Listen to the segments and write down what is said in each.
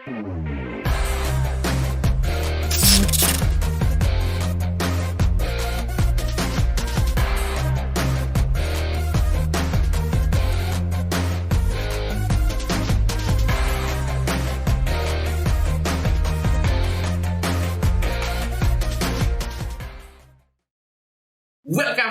Welcome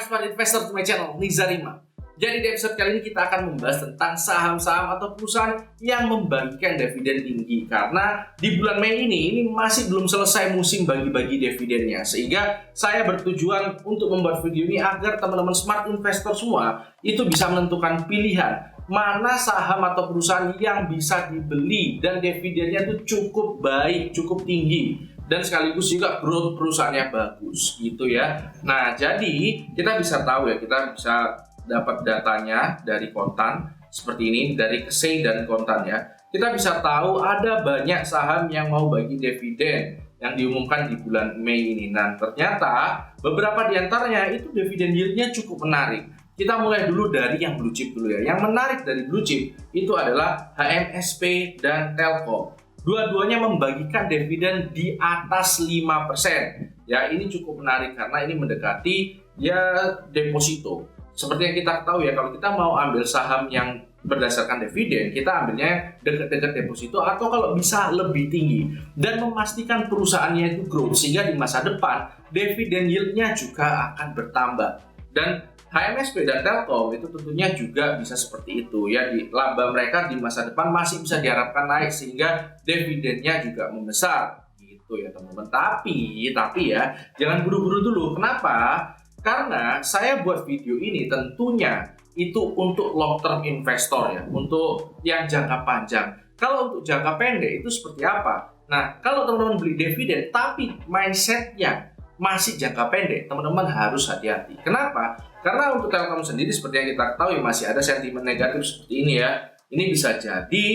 smart investor to my channel, Niza Rima. Jadi di episode kali ini kita akan membahas tentang saham-saham atau perusahaan yang membagikan dividen tinggi. Karena di bulan Mei ini masih belum selesai musim bagi-bagi dividennya. Sehingga saya bertujuan untuk membuat video ini agar teman-teman smart investor semua itu bisa menentukan pilihan mana saham atau perusahaan yang bisa dibeli dan dividennya itu cukup baik, cukup tinggi. Dan sekaligus juga growth perusahaannya bagus gitu ya. Nah, jadi kita bisa tahu ya, kita bisa dapat datanya dari Kontan seperti ini, dari Kesei dan Kontan ya. Kita bisa tahu ada banyak saham yang mau bagi dividen yang diumumkan di bulan Mei ini. Nah, ternyata beberapa di antaranya itu dividen yield-nya cukup menarik. Kita mulai dulu dari yang blue chip dulu ya. Yang menarik dari blue chip itu adalah HMSP dan Telkom. Dua-duanya membagikan dividen di atas 5%. Ya, ini cukup menarik karena ini mendekati ya deposito. Seperti yang kita tahu ya, kalau kita mau ambil saham yang berdasarkan dividen, kita ambilnya dekat-dekat deposito atau kalau bisa lebih tinggi dan memastikan perusahaannya itu growth sehingga di masa depan dividen yield-nya juga akan bertambah. Dan HMSP dan Telkom itu tentunya juga bisa seperti itu ya, di laba mereka di masa depan masih bisa diharapkan naik sehingga dividennya juga membesar gitu ya teman-teman. Tapi ya jangan buru-buru dulu. Kenapa? Karena saya buat video ini tentunya itu untuk long term investor ya, untuk yang jangka panjang. Kalau untuk jangka pendek itu seperti apa? Nah, kalau teman-teman beli dividen tapi mindsetnya masih jangka pendek, teman-teman harus hati-hati. Kenapa? Karena untuk Telkom sendiri seperti yang kita ketahui masih ada sentimen negatif seperti ini ya. Ini bisa jadi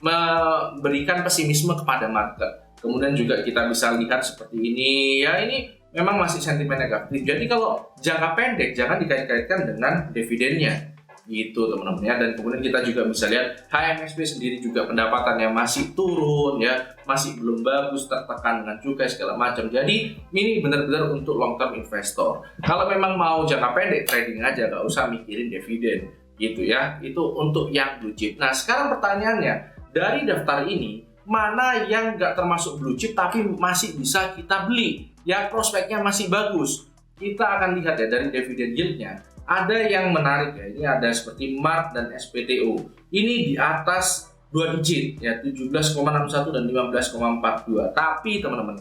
memberikan pesimisme kepada market. Kemudian juga kita bisa lihat seperti ini ya, ini memang masih sentimen negatif. Jadi kalau jangka pendek jangan dikait-kaitkan dengan dividennya. Gitu teman-teman ya. Dan kemudian kita juga bisa lihat HMSP sendiri juga pendapatannya masih turun ya, masih belum bagus, tertekan dengan cukai segala macam. Jadi ini benar-benar untuk long term investor. Kalau memang mau jangka pendek trading aja, nggak usah mikirin dividen gitu ya. Itu untuk yang blue chip. Nah sekarang pertanyaannya, dari daftar ini mana yang nggak termasuk blue chip tapi masih bisa kita beli ya, prospeknya masih bagus? Kita akan lihat ya dari dividen yield-nya. Ada yang menarik ya, ini ada seperti Mart dan SPTO. Ini di atas 2 digit ya, 17,61 dan 15,42. Tapi teman-teman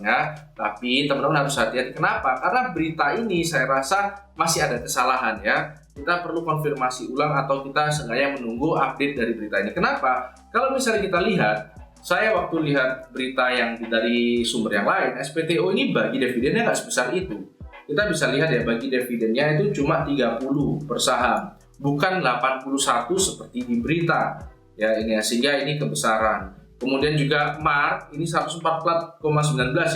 harus hati-hati. Kenapa? Karena berita ini saya rasa masih ada kesalahan ya. Kita perlu konfirmasi ulang atau kita sengaja menunggu update dari berita ini. Kenapa? Kalau misalnya kita lihat, saya waktu lihat berita yang dari sumber yang lain, SPTO ini bagi dividennya nggak sebesar itu. Kita bisa lihat ya, bagi dividennya itu cuma 30 per saham, bukan 81 seperti di berita ya ini ya, sehingga ini kebesaran. Kemudian juga Mart ini 114,19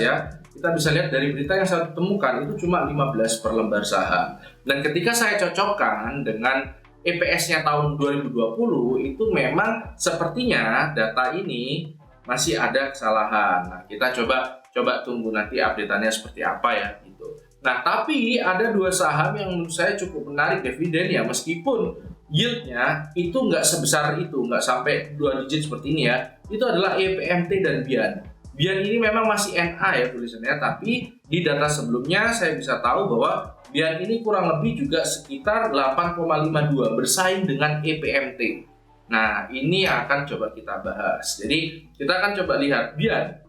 ya. Kita bisa lihat dari berita yang saya temukan itu cuma 15 per lembar saham. Dan ketika saya cocokkan dengan EPS-nya tahun 2020 itu memang sepertinya data ini masih ada kesalahan. Nah, kita coba tunggu nanti update-annya seperti apa ya gitu. Nah, tapi ada dua saham yang menurut saya cukup menarik dividen ya, meskipun yield-nya itu nggak sebesar itu, nggak sampai 2 digit seperti ini ya. Itu adalah EPMT dan Bian. Bian ini memang masih NA ya tulisannya, tapi di data sebelumnya saya bisa tahu bahwa Bian ini kurang lebih juga sekitar 8,52 bersaing dengan EPMT. Nah, ini akan coba kita bahas. Jadi, kita akan coba lihat Bian.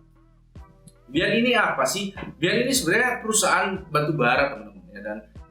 Bian ini apa sih? Bian ini sebenarnya perusahaan batu bara teman-teman ya,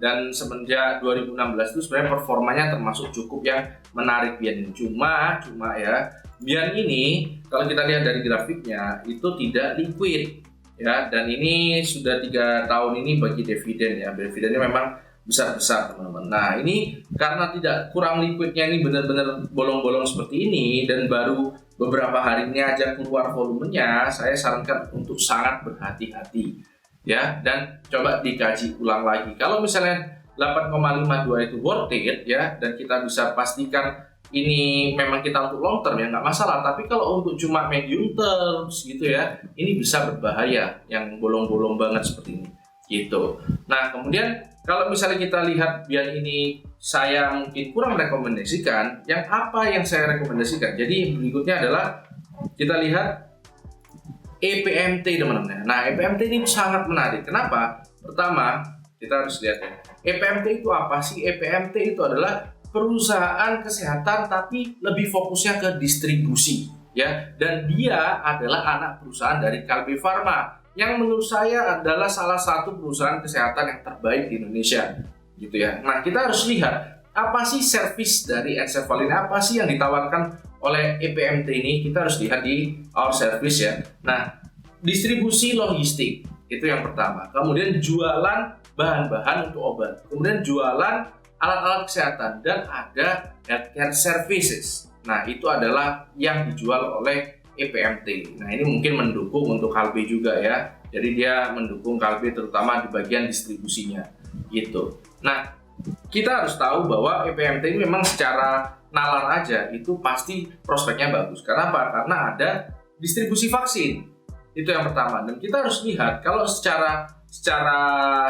dan semenjak 2016 itu sebenarnya performanya termasuk cukup yang menarik Bian ini. Cuma ya, Bian ini kalau kita lihat dari grafiknya itu tidak liquid ya, dan ini sudah 3 tahun ini bagi dividen ya. Dividennya memang besar-besar teman-teman. Nah, ini karena tidak kurang liquidnya, ini benar-benar bolong-bolong seperti ini dan baru beberapa hari ini aja keluar volumenya, saya sarankan untuk sangat berhati-hati ya, dan coba dikaji ulang lagi. Kalau misalnya 8,52 itu worth it ya, dan kita bisa pastikan ini memang kita untuk long term ya nggak masalah, tapi kalau untuk cuma medium terms gitu ya, ini bisa berbahaya yang bolong-bolong banget seperti ini gitu. Nah kemudian kalau misalnya kita lihat biar ini saya mungkin kurang rekomendasikan, yang apa yang saya rekomendasikan? Jadi berikutnya adalah kita lihat EPMT teman-teman. Nah EPMT ini sangat menarik. Kenapa? Pertama kita harus lihat ya, EPMT itu apa sih? EPMT itu adalah perusahaan kesehatan tapi lebih fokusnya ke distribusi ya, dan dia adalah anak perusahaan dari Kalbe Farma yang menurut saya adalah salah satu perusahaan kesehatan yang terbaik di Indonesia gitu ya. Nah kita harus lihat apa sih service dari Encephalin, apa sih yang ditawarkan oleh EPMT ini. Kita harus lihat di our service ya. Nah distribusi logistik itu yang pertama, kemudian jualan bahan-bahan untuk obat, kemudian jualan alat-alat kesehatan, dan ada healthcare services. Nah itu adalah yang dijual oleh EPMT. Nah ini mungkin mendukung untuk Kalbe juga ya, jadi dia mendukung Kalbe terutama di bagian distribusinya gitu. Nah kita harus tahu bahwa EPMT ini memang secara nalar aja itu pasti prospeknya bagus. Kenapa? Karena ada distribusi vaksin, itu yang pertama. Dan kita harus lihat kalau secara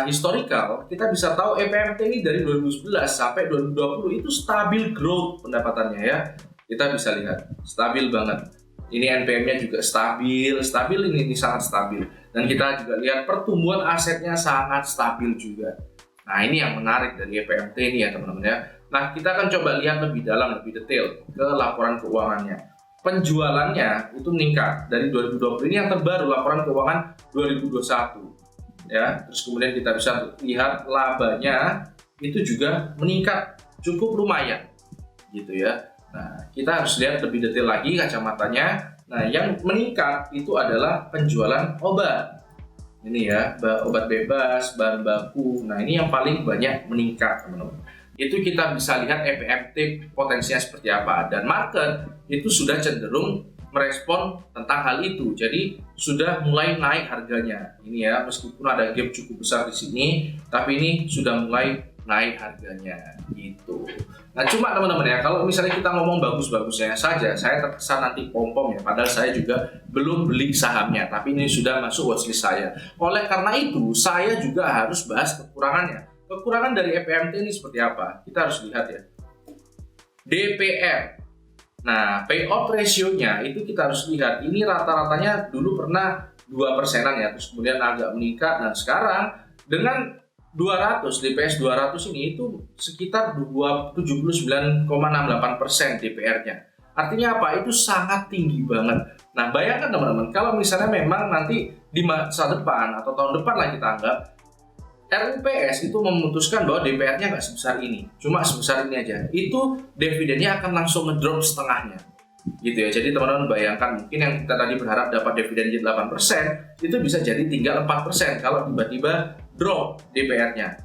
historical kita bisa tahu EPMT ini dari 2011 sampai 2020 itu stabil growth pendapatannya ya. Kita bisa lihat stabil banget. Ini NPM-nya juga stabil ini sangat stabil. Dan kita juga lihat pertumbuhan asetnya sangat stabil juga. Nah ini yang menarik dari EPMT ini ya teman-teman ya. Nah kita akan coba lihat lebih dalam, lebih detail ke laporan keuangannya. Penjualannya itu meningkat dari 2020, ini yang terbaru laporan keuangan 2021 ya. Terus kemudian kita bisa lihat labanya itu juga meningkat cukup lumayan gitu ya. Nah kita harus lihat lebih detail lagi kacamatanya. Nah yang meningkat itu adalah penjualan obat ini ya, obat bebas, bahan baku. Nah ini yang paling banyak meningkat teman-teman. Itu kita bisa lihat EPMT potensinya seperti apa, dan market itu sudah cenderung merespon tentang hal itu, jadi sudah mulai naik harganya ini ya, meskipun ada gap cukup besar di sini, tapi ini sudah mulai naik harganya gitu. Nah cuma teman-teman ya, kalau misalnya kita ngomong bagus-bagusnya saja, saya terkesan nanti pom-pom ya, padahal saya juga belum beli sahamnya, tapi ini sudah masuk watchlist saya. Oleh karena itu saya juga harus bahas kekurangannya. Kekurangan dari EPMT ini seperti apa? Kita harus lihat ya. DPR. Nah, payout ratio-nya itu kita harus lihat. Ini rata-ratanya dulu pernah 2%-an ya, terus kemudian agak meningkat. Nah, sekarang dengan 200, DPS 200 ini itu sekitar 79,68% DPR-nya. Artinya apa? Itu sangat tinggi banget. Nah, bayangkan teman-teman, kalau misalnya memang nanti di masa depan atau tahun depan lah kita anggap, RUPS itu memutuskan bahwa DPR-nya nggak sebesar ini, cuma sebesar ini aja, itu dividennya akan langsung ngedrop setengahnya gitu ya. Jadi teman-teman bayangkan, mungkin yang kita tadi berharap dapat dividen 8%, itu bisa jadi tinggal 4% kalau tiba-tiba drop DPR-nya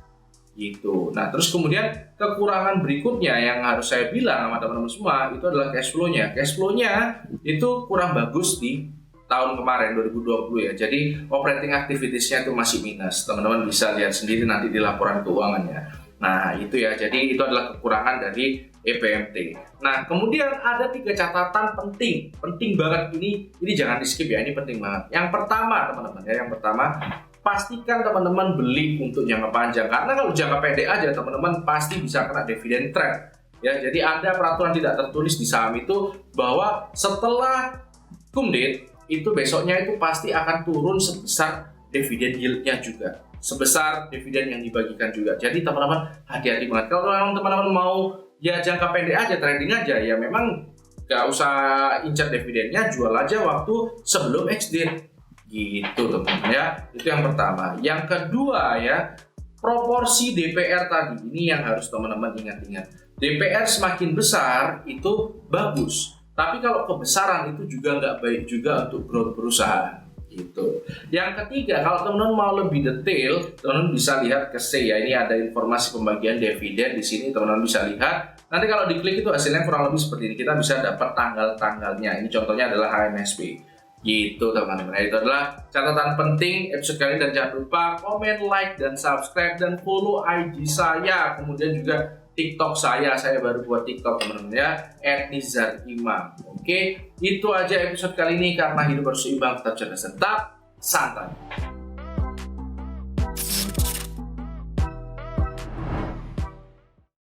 gitu. Nah terus kemudian kekurangan berikutnya yang harus saya bilang sama teman-teman semua, itu adalah cash flow-nya. Cash flow-nya itu kurang bagus di tahun kemarin 2020 ya. Jadi operating activities-nya itu masih minus. Teman-teman bisa lihat sendiri nanti di laporan keuangannya. Nah itu ya, jadi itu adalah kekurangan dari EPMT. Nah kemudian ada 3 catatan penting banget, ini jangan di skip ya, ini penting banget. Yang pertama teman-teman ya, yang pertama pastikan teman-teman beli untuk jangka panjang, karena kalau jangka pendek aja teman-teman pasti bisa kena dividen trap ya. Jadi ada peraturan tidak tertulis di saham itu bahwa setelah cum date itu besoknya itu pasti akan turun sebesar dividen yield-nya juga, sebesar dividen yang dibagikan juga. Jadi teman-teman hati-hati banget. Kalau memang teman-teman mau ya jangka pendek aja, trading aja, ya memang gak usah incar dividennya, jual aja waktu sebelum ex-date gitu teman-teman ya. Itu yang pertama. Yang kedua ya, proporsi DPR tadi ini yang harus teman-teman ingat-ingat. DPR semakin besar itu bagus, tapi kalau kebesaran itu juga nggak baik juga untuk growth perusahaan gitu. Yang ketiga, kalau teman-teman mau lebih detail, teman-teman bisa lihat ke C ya. Ini ada informasi pembagian dividen di sini, teman-teman bisa lihat. Nanti kalau diklik itu hasilnya kurang lebih seperti ini. Kita bisa dapat tanggal-tanggalnya. Ini contohnya adalah HMSP gitu teman-teman. Nah, itu adalah catatan penting episode kali ini, dan jangan lupa komen, like, dan subscribe, dan follow IG saya. Kemudian juga TikTok saya baru buat TikTok teman-teman ya, @nizar_imam. Oke, itu aja episode kali ini. Karena hidup harus seimbang, tetap cerdas, tetap santai.